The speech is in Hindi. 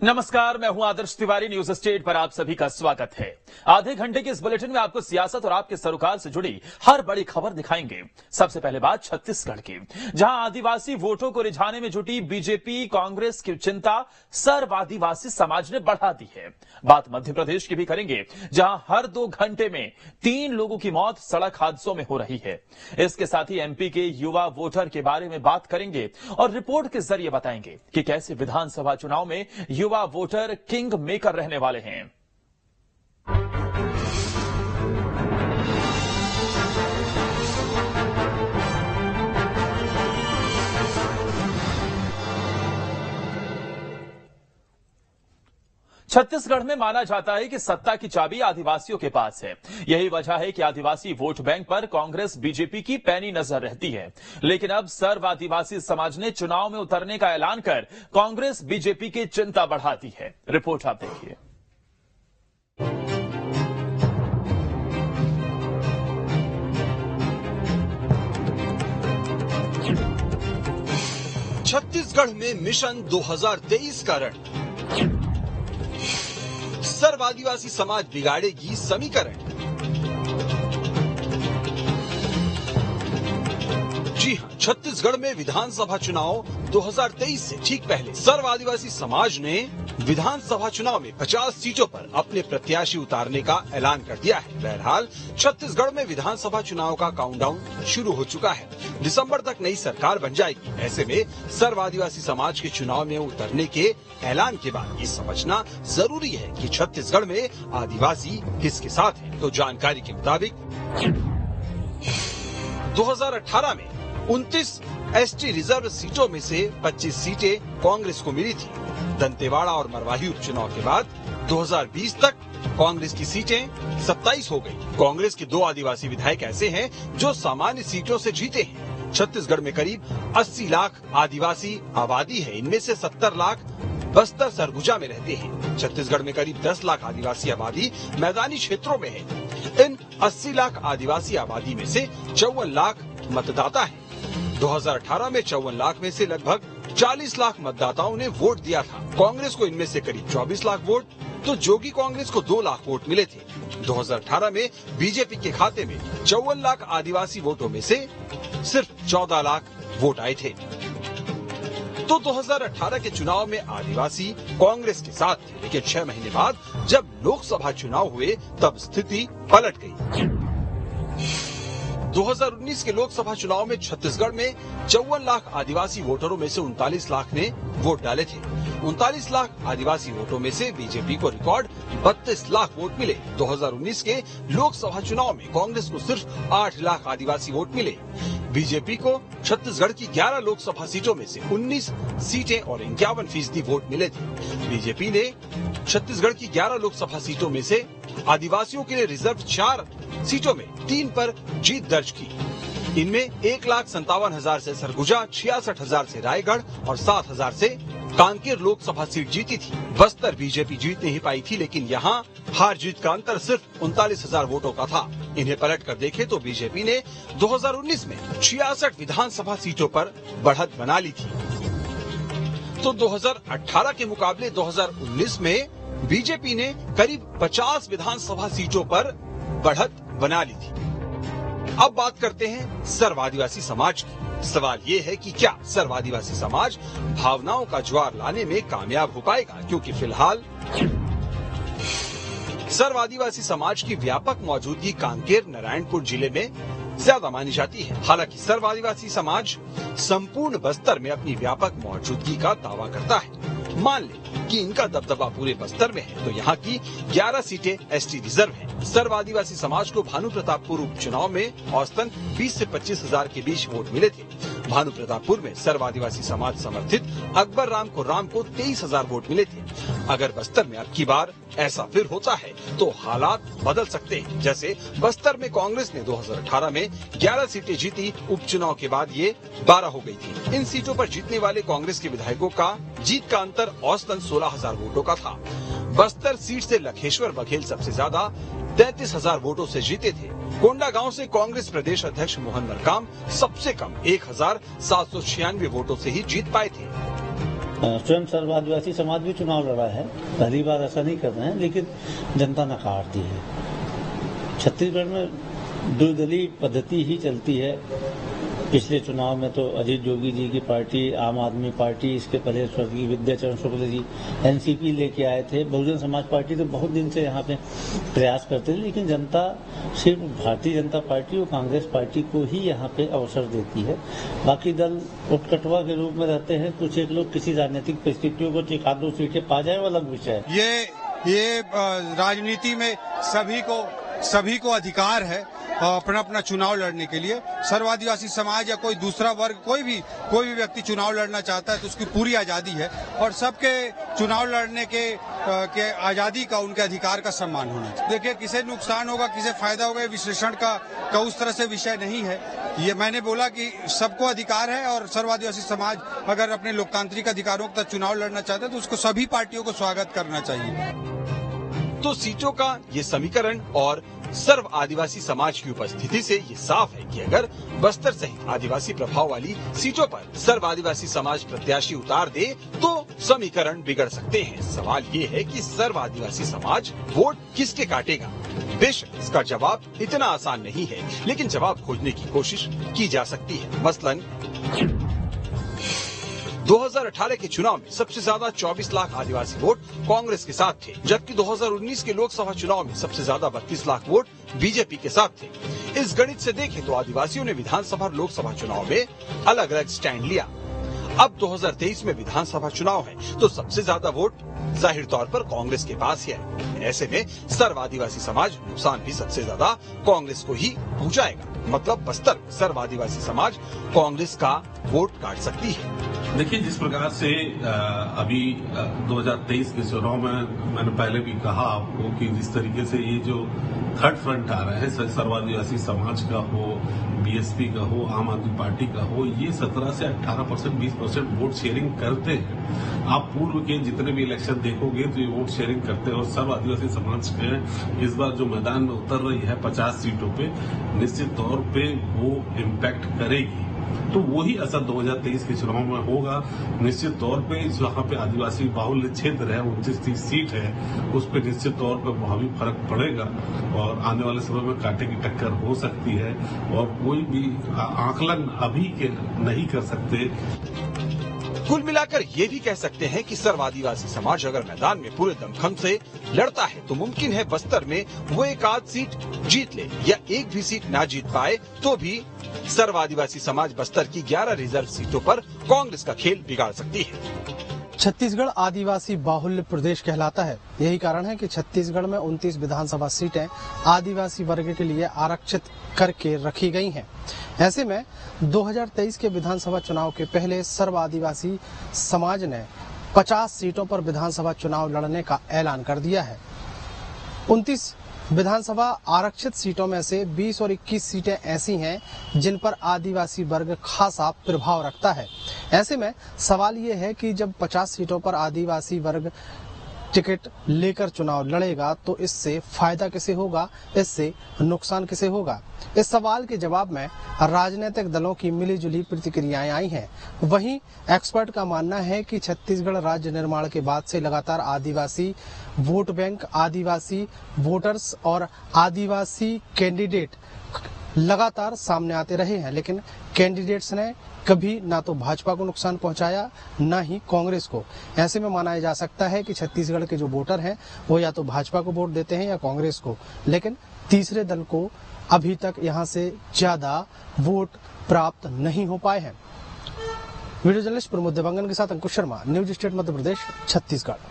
नमस्कार, मैं हूं आदर्श तिवारी। न्यूज स्टेट पर आप सभी का स्वागत है। आधे घंटे के इस बुलेटिन में आपको सियासत और आपके सरोकार से जुड़ी हर बड़ी खबर दिखाएंगे। सबसे पहले बात छत्तीसगढ़ की, जहां आदिवासी वोटों को रिझाने में जुटी बीजेपी कांग्रेस की चिंता सर्व आदिवासी समाज ने बढ़ा दी है। बात मध्य प्रदेश की भी करेंगे, जहां हर 2 घंटे में 3 लोगों की मौत सड़क हादसों में हो रही है। इसके साथ ही एमपी के युवा वोटर के बारे में बात करेंगे और रिपोर्ट के जरिए बताएंगे कि कैसे विधानसभा चुनाव में युवा वोटर किंग मेकर रहने वाले हैं। छत्तीसगढ़ में माना जाता है कि सत्ता की चाबी आदिवासियों के पास है। यही वजह है कि आदिवासी वोट बैंक पर कांग्रेस बीजेपी की पैनी नजर रहती है। लेकिन अब सर्व आदिवासी समाज ने चुनाव में उतरने का ऐलान कर कांग्रेस बीजेपी की चिंता बढ़ा दी है। रिपोर्ट आप देखिए। छत्तीसगढ़ में मिशन 2023 का रण, सर्व आदिवासी समाज बिगाड़ेगी समीकरण। जी हां, छत्तीसगढ़ में विधानसभा चुनाव 2023 से ठीक पहले सर्व आदिवासी समाज ने विधानसभा चुनाव में 50 सीटों पर अपने प्रत्याशी उतारने का ऐलान कर दिया है। बहरहाल छत्तीसगढ़ में विधानसभा चुनाव का काउंटडाउन शुरू हो चुका है। दिसंबर तक नई सरकार बन जाएगी। ऐसे में सर्व आदिवासी समाज के चुनाव में उतरने के ऐलान के बाद ये समझना जरूरी है कि छत्तीसगढ़ में आदिवासी किसके साथ है। तो जानकारी के मुताबिक 2018 में 29 एसटी रिजर्व सीटों में से 25 सीटें कांग्रेस को मिली थी। दंतेवाड़ा और मरवाही उपचुनाव के बाद 2020 तक कांग्रेस की सीटें 27 हो गई। कांग्रेस के 2 आदिवासी विधायक ऐसे हैं जो सामान्य सीटों से जीते हैं। छत्तीसगढ़ में करीब 80 लाख आदिवासी आबादी है। इनमें से 70 लाख बस्तर सरगुजा में रहते हैं। छत्तीसगढ़ में करीब 10 लाख आदिवासी आबादी मैदानी क्षेत्रों में है। इन 80 लाख आदिवासी आबादी में से 54 लाख मतदाता है। 2018 में 54 लाख में से लगभग 40 लाख मतदाताओं ने वोट दिया था। कांग्रेस को इनमें से करीब 24 लाख वोट, तो जोगी कांग्रेस को 2 लाख वोट मिले थे। 2018 में बीजेपी के खाते में 54 लाख आदिवासी वोटों में से सिर्फ 14 लाख वोट आए थे। तो 2018 के चुनाव में आदिवासी कांग्रेस के साथ थे, लेकिन 6 महीने बाद जब लोकसभा चुनाव हुए तब स्थिति पलट गई। 2019 के लोकसभा चुनाव में छत्तीसगढ़ में 54 लाख आदिवासी वोटरों में से 39 लाख ने वोट डाले थे। 39 लाख आदिवासी वोटों में से बीजेपी को रिकॉर्ड 32 लाख वोट मिले। 2019 के लोकसभा चुनाव में कांग्रेस को सिर्फ 8 लाख आदिवासी वोट मिले। बीजेपी को छत्तीसगढ़ की 11 लोकसभा सीटों में से 19 सीटें और 51% वोट मिले थे। बीजेपी ने छत्तीसगढ़ की 11 लोकसभा सीटों में से आदिवासियों के लिए रिजर्व 4 सीटों में 3 पर जीत दर्ज की। इनमें 1,57,000 से सरगुजा, 66,000 से रायगढ़ और 7,000 से कांकेर लोकसभा सीट जीती थी। बस्तर बीजेपी जीत नहीं पाई थी, लेकिन यहाँ हार जीत का अंतर सिर्फ 39,000 वोटों का था। इन्हें पलट कर देखें तो बीजेपी ने 2019 में 66 विधानसभा सीटों पर बढ़त बना ली थी। तो 2018 के मुकाबले 2019 में बीजेपी ने करीब 50 विधानसभा सीटों पर बढ़त बना ली थी। अब बात करते हैं सर्व आदिवासी समाज की। सवाल ये है कि क्या सर्व आदिवासी समाज भावनाओं का ज्वार लाने में कामयाब हो पाएगा, क्योंकि फिलहाल सर्व आदिवासी समाज की व्यापक मौजूदगी कांकेर, नारायणपुर जिले में ज्यादा मानी जाती है। हालांकि सर्व आदिवासी समाज संपूर्ण बस्तर में अपनी व्यापक मौजूदगी का दावा करता है। मान ले कि इनका दबदबा पूरे बस्तर में है, तो यहाँ की 11 सीटें एसटी रिजर्व हैं। सर्व आदिवासी समाज को भानु प्रतापपुर उपचुनाव में औसतन 20 से 25,000 के बीच वोट मिले थे। भानु प्रतापपुर में सर्व आदिवासी समाज समर्थित अकबर राम को 23,000 वोट मिले थे। अगर बस्तर में अब की बार ऐसा फिर होता है तो हालात बदल सकते हैं। जैसे बस्तर में कांग्रेस ने 2018 में 11 सीटें जीती, उपचुनाव के बाद ये 12 हो गई थी। इन सीटों पर जीतने वाले कांग्रेस के विधायकों का जीत का अंतर औसतन 16,000 वोटों का था। बस्तर सीट से लखेश्वर बघेल सबसे ज्यादा 33,000 वोटों से जीते थे। कोंडागांव से कांग्रेस प्रदेश अध्यक्ष मोहन मरकाम सबसे कम 1,796 वोटों से ही जीत पाए थे। स्वयं सर्व आदिवासी समाज भी चुनाव लड़ा है, पहली बार ऐसा नहीं कर रहे हैं, लेकिन जनता नकारती है। छत्तीसगढ़ में द्विदलीय पद्धति ही चलती है। पिछले चुनाव में तो अजीत जोगी जी की पार्टी, आम आदमी पार्टी, इसके पहले स्वर्गीय विद्याचरण शुक्ल जी एनसीपी लेके आए थे। बहुजन समाज पार्टी तो बहुत दिन से यहाँ पे प्रयास करते थे, लेकिन जनता सिर्फ भारतीय जनता पार्टी और कांग्रेस पार्टी को ही यहाँ पे अवसर देती है। बाकी दल उत्कटवा के रूप में रहते हैं। कुछ एक लोग किसी राजनीतिक परिस्थितियों को एक आध दो सीटें पा जाए, वो अलग विषय है। ये राजनीति में सभी को अधिकार है अपना अपना चुनाव लड़ने के लिए। सर्व आदिवासी समाज या कोई दूसरा वर्ग, कोई भी व्यक्ति चुनाव लड़ना चाहता है तो उसकी पूरी आजादी है, और सबके चुनाव लड़ने के आजादी का, उनके अधिकार का सम्मान होना चाहिए। देखिए, किसे नुकसान होगा, किसे फायदा होगा, विश्लेषण का उस तरह से विषय नहीं है। ये मैंने बोला कि सबको अधिकार है, और सर्व आदिवासी समाज अगर अपने लोकतांत्रिक अधिकारों का चुनाव लड़ना चाहता है तो उसको सभी पार्टियों को स्वागत करना चाहिए। तो सीटों का ये समीकरण और सर्व आदिवासी समाज की उपस्थिति से ये साफ है कि अगर बस्तर सहित आदिवासी प्रभाव वाली सीटों पर सर्व आदिवासी समाज प्रत्याशी उतार दे तो समीकरण बिगड़ सकते हैं। सवाल ये है कि सर्व आदिवासी समाज वोट किसके काटेगा? बेशक इसका जवाब इतना आसान नहीं है, लेकिन जवाब खोजने की कोशिश की जा सकती है। मसलन 2018 के चुनाव में सबसे ज्यादा 24 लाख आदिवासी वोट कांग्रेस के साथ थे, जबकि 2019 के लोकसभा चुनाव में सबसे ज्यादा 32 लाख वोट बीजेपी के साथ थे। इस गणित से देखें तो आदिवासियों ने विधानसभा और लोकसभा चुनाव में अलग अलग स्टैंड लिया। अब 2023 में विधानसभा चुनाव है तो सबसे ज्यादा वोट जाहिर तौर पर कांग्रेस के पास ही है। ऐसे में सर्व आदिवासी समाज नुकसान भी सबसे ज्यादा कांग्रेस को ही पहुंचाएगा। मतलब बस्तर में सर्व आदिवासी समाज कांग्रेस का वोट काट सकती है। देखिए, जिस प्रकार से अभी 2023 के चुनाव में मैंने पहले भी कहा आपको कि जिस तरीके से ये जो थर्ड फ्रंट आ रहा है, सर्व आदिवासी समाज का हो, बीएसपी का हो, आम आदमी पार्टी का हो, ये 17 से 18%, 20% वोट शेयरिंग करते हैं। आप पूर्व के जितने भी इलेक्शन देखोगे तो ये वोट शेयरिंग करते हैं, और सर्व आदिवासी समाज के इस बार जो मैदान में उतर रही है 50 सीटों पे, निश्चित तौर पे वो इम्पैक्ट करेगी। तो वही असर 2023 के चुनाव में होगा। निश्चित तौर पे जहाँ पे आदिवासी बाहुल्य क्षेत्र है, 29-30 सीट है, उस पे निश्चित तौर पे भावी फर्क पड़ेगा, और आने वाले समय में कांटे की टक्कर हो सकती है, और कोई भी आकलन अभी के नहीं कर सकते। कुल मिलाकर ये भी कह सकते हैं कि सर्व आदिवासी समाज अगर मैदान में पूरे दमखम से लड़ता है तो मुमकिन है बस्तर में वो एक आध सीट जीत ले, या एक भी सीट ना जीत पाए तो भी सर्व आदिवासी समाज बस्तर की 11 रिजर्व सीटों पर कांग्रेस का खेल बिगाड़ सकती है। छत्तीसगढ़ आदिवासी बाहुल्य प्रदेश कहलाता है। यही कारण है कि छत्तीसगढ़ में 29 विधानसभा सीटें आदिवासी वर्ग के लिए आरक्षित करके रखी गई हैं। ऐसे में 2023 के विधानसभा चुनाव के पहले सर्व आदिवासी समाज ने 50 सीटों पर विधानसभा चुनाव लड़ने का ऐलान कर दिया है। 29 विधानसभा आरक्षित सीटों में से 20 और 21 सीटें ऐसी हैं जिन पर आदिवासी वर्ग खासा प्रभाव रखता है। ऐसे में सवाल ये है कि जब 50 सीटों पर आदिवासी वर्ग टिकट लेकर चुनाव लड़ेगा तो इससे फायदा किसे होगा, इससे नुकसान किसे होगा? इस सवाल के जवाब में राजनीतिक दलों की मिलीजुली प्रतिक्रियाएं आई हैं। वहीं एक्सपर्ट का मानना है कि छत्तीसगढ़ राज्य निर्माण के बाद से लगातार आदिवासी वोट बैंक, आदिवासी वोटर्स और आदिवासी कैंडिडेट लगातार सामने आते रहे हैं, लेकिन कैंडिडेट्स ने कभी ना तो भाजपा को नुकसान पहुंचाया, ना ही कांग्रेस को। ऐसे में माना जा सकता है कि छत्तीसगढ़ के जो वोटर हैं वो या तो भाजपा को वोट देते हैं या कांग्रेस को, लेकिन तीसरे दल को अभी तक यहां से ज्यादा वोट प्राप्त नहीं हो पाए हैं। वीडियो जर्नलिस्ट प्रमोद देवांगन के साथ अंकुश शर्मा, न्यूज स्टेट मध्य प्रदेश, छत्तीसगढ़।